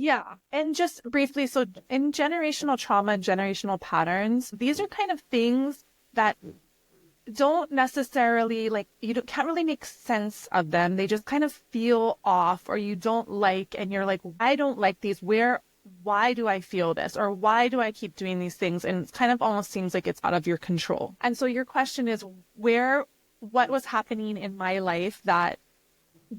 Yeah. And just briefly, so in generational trauma and generational patterns, these are kind of things that don't necessarily like can't really make sense of them. They just kind of feel off or you don't like, and you're like, I don't like these. Why do I feel this? Or why do I keep doing these things? And it kind of almost seems like it's out of your control. And so your question is what was happening in my life that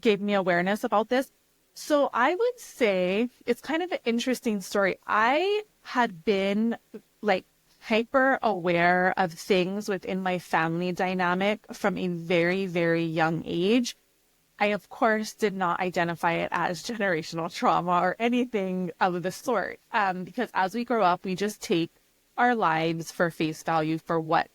gave me awareness about this? So I would say it's kind of an interesting story. I had been like hyper aware of things within my family dynamic from a very, very young age. I, of course, did not identify it as generational trauma or anything of the sort, because as we grow up, we just take our lives for face value for what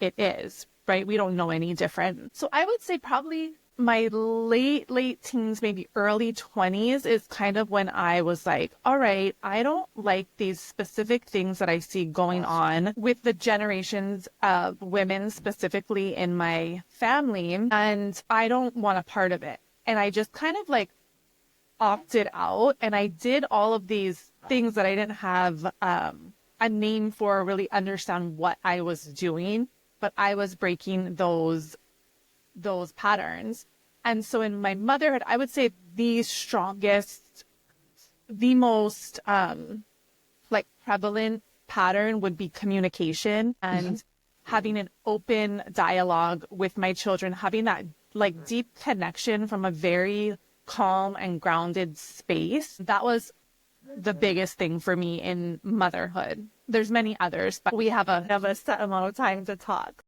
it is, right? We don't know any different. So I would say probably my late teens, maybe early 20s is kind of when I was like, all right, I don't like these specific things that I see going on with the generations of women specifically in my family, and I don't want a part of it. And I just kind of like opted out, and I did all of these things that I didn't have a name for, or really understand what I was doing, but I was breaking those patterns. And so in my motherhood, I would say the strongest, the most like prevalent pattern would be communication and having an open dialogue with my children, having that like deep connection from a very calm and grounded space. That was the biggest thing for me in motherhood. There's many others, but we have a set amount of time to talk.